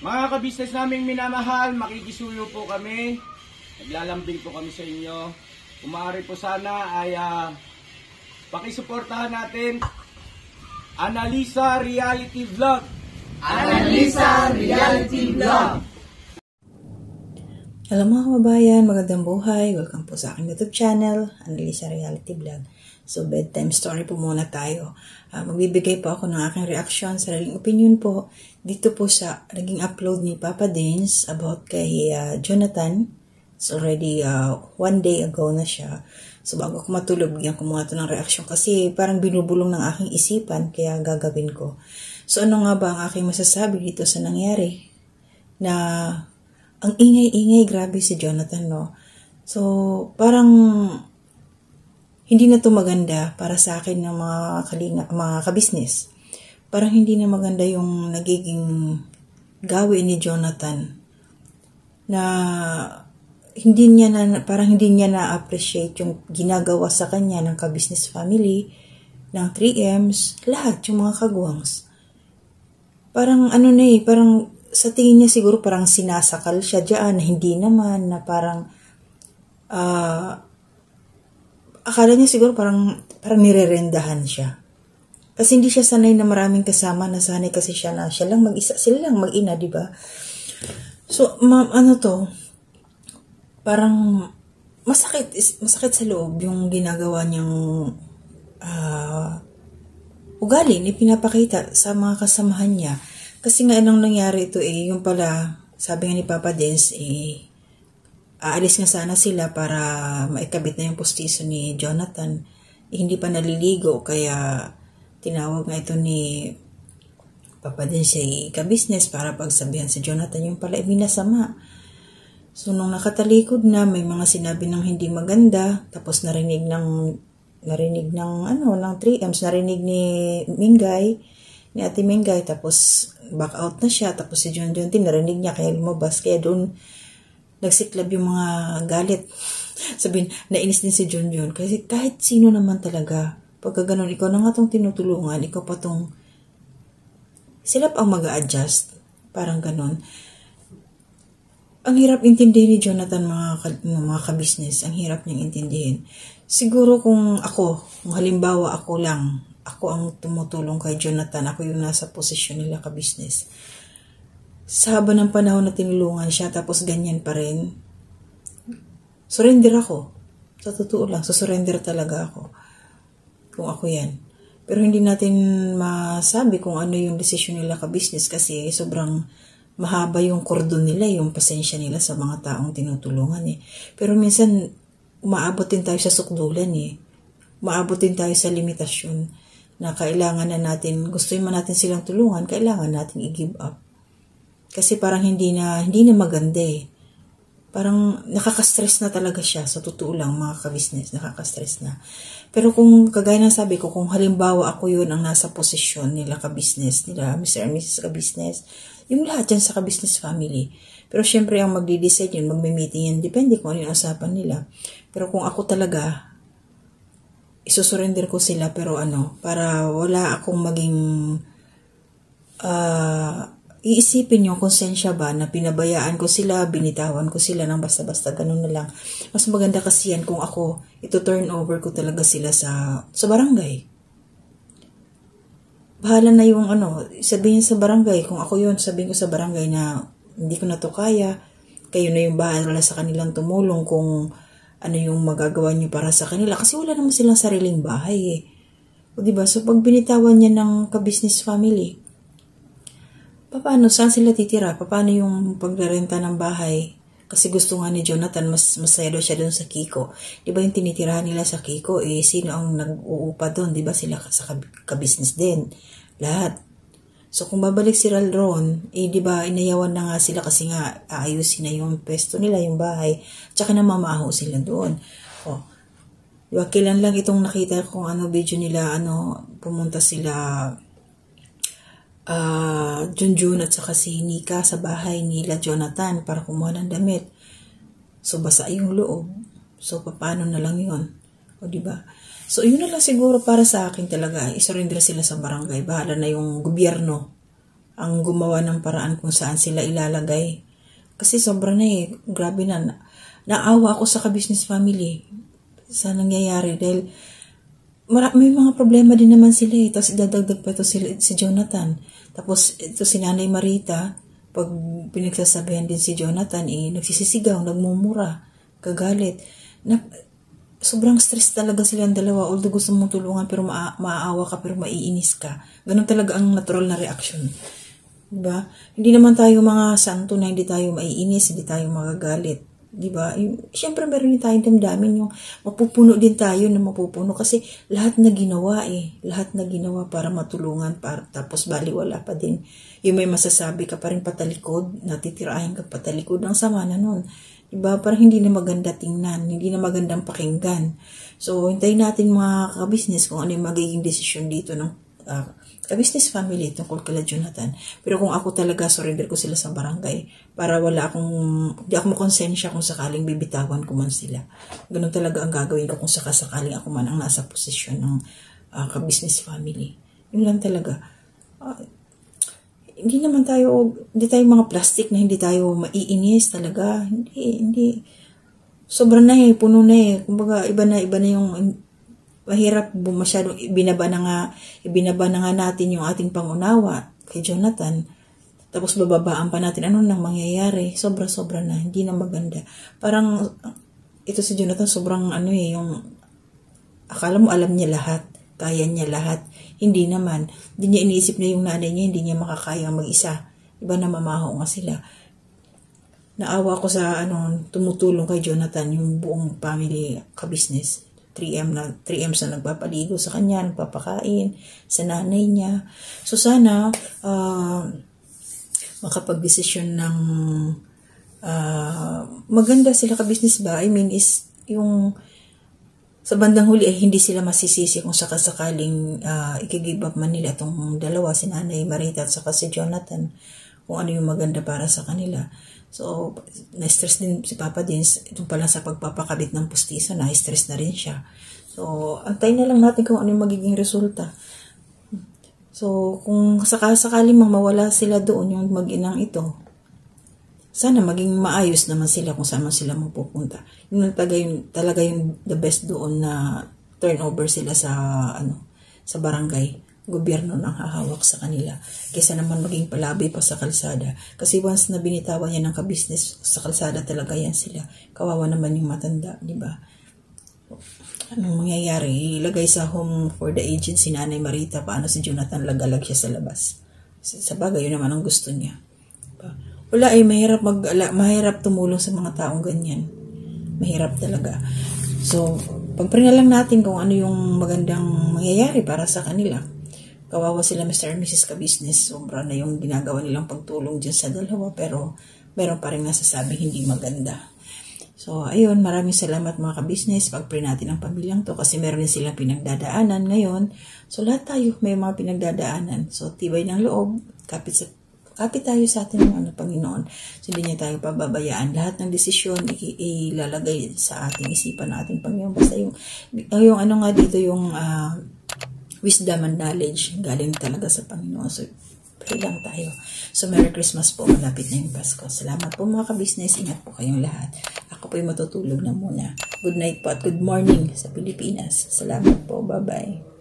Mga kabisnes naming minamahal, makikisuyo po kami. Naglalambing po kami sa inyo. Kung maaari po sana ay pakisuportahan natin Analisa Reality Vlog. Analisa Reality Vlog. Hello mga kababayan, magandang buhay. Welcome po sa aking YouTube channel, Analisa Reality Vlog. So bedtime story po muna tayo. Magbibigay po ako ng aking reaction, sariling opinion po dito po sa naging upload ni Papa Dins about kay Jonathan. It's already 1 day ago na siya. So bago ako matulog, bigyan ko muna ito ng reaction kasi parang binubulong ng aking isipan kaya gagawin ko. So ano nga ba ang aking masasabi dito sa nangyari? Na ang ingay-ingay, grabe si Jonathan, no? So parang hindi na to maganda para sa akin ng mga kabisnes. Parang hindi na maganda yung nagiging gawin ni Jonathan na parang hindi niya na-appreciate yung ginagawa sa kanya ng kabisnes family, ng 3Ms, lahat, yung mga kagwangs. Parang parang sa tingin niya siguro parang sinasakal siya dyan, na hindi naman, na parang akala niya siguro parang nirerendahan siya. Kasi hindi siya sanay na maraming kasama, nasanay kasi siya na siya lang mag-isa, sila lang mag-ina, di ba? So, parang masakit sa loob yung ginagawa niyang ugali ni pinapakita sa mga kasamahan niya. Kasi nga anong nangyari ito yung pala, sabi nga ni Papa Dins, aalis nga sana sila para maikabit na yung postiso ni Jonathan. Hindi pa naliligo, kaya tinawag nga ito ni Papa Dins ka-business para pagsabihan si Jonathan yung pala minasama. So nung nakatalikod na, may mga sinabi ng hindi maganda, tapos narinig ng 3Ms, narinig ni Ate Mingay, tapos back out na siya, tapos si John narinig niya, kaya lumabas, kaya doon nagsiklab yung mga galit. Sabihin, nainis din si John. Kasi kahit sino naman talaga, pagka ganun, ikaw na nga itong tinutulungan, ikaw pa itong, sila pa ang mag-a-adjust. Parang ganun. Ang hirap intindihin ni Jonathan, mga kabisnes. Ang hirap niyang intindihin. Siguro kung halimbawa ako ang tumutulong kay Jonathan, ako yung nasa posisyon nila kabisnes. Sa haba ng panahon na tinulungan siya, tapos ganyan pa rin, surrender ako. Sa totoo lang, surrender talaga ako. Kung ako yan. Pero hindi natin masabi kung ano yung desisyon nila ka-business kasi sobrang mahaba yung kordon nila, yung pasensya nila sa mga taong tinutulungan . Pero minsan, umaabot din tayo sa sukdulan . Umaabot din tayo sa limitasyon na kailangan na natin, gusto man natin silang tulungan, kailangan natin i-give up. Kasi parang hindi na maganda . Parang nakaka-stress na talaga siya. Sa totoo lang, mga ka-business, nakaka-stress na. Pero kung kagaya ng sabi ko, kung halimbawa ako yun ang nasa posisyon nila ka-business, nila Mr. and Mrs. ka-business, yung lahat yan sa ka-business family. Pero syempre ang magdi-decide yun, magme-meeting yan, depende kung ano yung usapan nila. Pero kung ako talaga, isusurrender ko sila, pero para wala akong maging iisipin yung konsensya ba na pinabayaan ko sila, binitawan ko sila ng basta-basta, ganun na lang. Mas maganda kasi yan kung ako, ito-turn over ko talaga sila sa barangay. Bahala na yung sabihin sa barangay, kung ako yun, sabihin ko sa barangay na hindi ko na to kaya, kayo na yung bahala sa kanilang tumulong kung ano yung magagawa nyo para sa kanila. Kasi wala naman silang sariling bahay . O diba? So pag binitawan niya ng ka-business family, paano? Saan sila titira? Paano yung pagrerenta ng bahay? Kasi gusto nga ni Jonathan, mas masaya daw siya doon sa Kiko. Diba yung tinitirahan nila sa Kiko, sino ang nag-uupa doon? Diba sila sa ka-business din? Lahat. So kung babalik si Ron, diba inayawan na nga sila kasi nga aayusin na yung pesto nila, yung bahay. Tsaka namamaho sila doon. Diba, kailan lang itong nakita kung video nila, pumunta sila Junjun at saka si Nika sa bahay nila Jonathan para kumuha ng damit. So basa yung loob. So paano na lang yun? O diba? So yun na lang siguro para sa akin talaga. Isurrender sila sa barangay. Bahala na yung gobyerno ang gumawa ng paraan kung saan sila ilalagay. Kasi sobra na grabe na. Naawa ako sa ka-business family sa nangyayari dahil may mga problema din naman sila Tapos dadagdag pa ito si Jonathan. Tapos ito si Nanay Marita, pag pinagsasabihan din si Jonathan, nagsisisigaw, nagmumura, kagalit. Sobrang stress talaga silang dalawa. Although gusto mong tulungan pero maaawa ka pero maiinis ka. Ganun talaga ang natural na reaction. Diba? Hindi naman tayo mga santo na hindi tayo maiinis, hindi tayo magagalit. Diba? Siyempre meron din tayong damdamin yung mapupuno din tayo na mapupuno kasi lahat na ginawa lahat na ginawa para matulungan tapos baliwala pa din. Yung may masasabi ka pa rin patalikod, natitirahin ka patalikod, ang sama na nun. Diba? Parang hindi na maganda tingnan, hindi na magandang pakinggan. So, hintayin natin mga ka-business kung ano yung magiging desisyon dito ng ka-business family tungkol kala Jonathan. Pero kung ako talaga, surrender ko sila sa barangay para hindi ako makonsensya kung sakaling bibitawan ko man sila. Ganun talaga ang gagawin ko kung sakaling ako man ang nasa posisyon ng ka-business family. Yun lang talaga. Hindi tayo mga plastic na hindi tayo maiinis talaga. Hindi. Sobra na puno na Kumbaga, iba na yung mahirap masyadong ibinaba na nga natin yung ating pangunawa kay Jonathan. Tapos bababaan pa natin ano nang mangyayari. Sobra-sobra na. Hindi na maganda. Parang ito si Jonathan sobrang yung akala mo alam niya lahat. Kaya niya lahat. Hindi naman. Hindi niya iniisip na yung nanay niya hindi niya makakaya mag-isa. Iba na mamaho nga sila. Naawa ko sa tumutulong kay Jonathan yung buong family ka-business. 3M na nagpapaligo sa kanya, nagpapakain sa nanay niya. So sana makapag-desisyon ng maganda sila ka-business ba? I mean is yung sa bandang huli hindi sila masisisi kung sakasakaling i-give up man nila itong dalawa, si Nanay Marita at saka si Jonathan, kung ano yung maganda para sa kanila. So, na-stress din si Papa Dins, itong pala sa pagpapakabit ng pustiso, na-stress na rin siya. So, antayin na lang natin kung ano yung magiging resulta. So, kung sakasakaling mawala sila doon, yung mag-inang ito, sana maging maayos naman sila kung saan man sila mapupunta. Yun talaga yung the best doon na turnover sila sa barangay. Gobyerno nang hahawak sa kanila kaysa naman maging palabi pa sa kalsada. Kasi once na binitawan yan ng ka-business, sa kalsada talaga yan sila. Kawawa naman yung matanda, di ba? Anong mangyayari? Ilagay sa home for the aged si Nanay Marita, paano si Jonathan lagalag siya sa labas? Sa bagay, yun naman ang gusto niya. Diba? Wala mahirap tumulong sa mga taong ganyan. Mahirap talaga. So, pagpray na lang natin kung ano yung magandang mangyayari para sa kanila. Kawawa sila Mr. and Mrs. Ka-business. Sobra na yung ginagawa nilang pagtulong dyan sa dalawa. Pero meron pa rin nasasabing hindi maganda. So, ayun. Maraming salamat mga ka-business. Pag-pray natin ang pamilyang to. Kasi meron din silang pinagdadaanan ngayon. So, lahat tayo may mga pinagdadaanan. So, tibay ng loob. Kapit tayo sa ating Panginoon. So, hindi niya tayo pababayaan. Lahat ng desisyon ilalagay sa ating isipan ng ating Panginoon. Basta yung dito yung wisdom and knowledge galing talaga sa Panginoon. So, pray lang tayo. So, Merry Christmas po. Malapit na yung Pasko. Salamat po mga ka-business. Ingat po kayong lahat. Ako po ay matutulog na muna. Good night po at good morning sa Pilipinas. Salamat po. Bye-bye.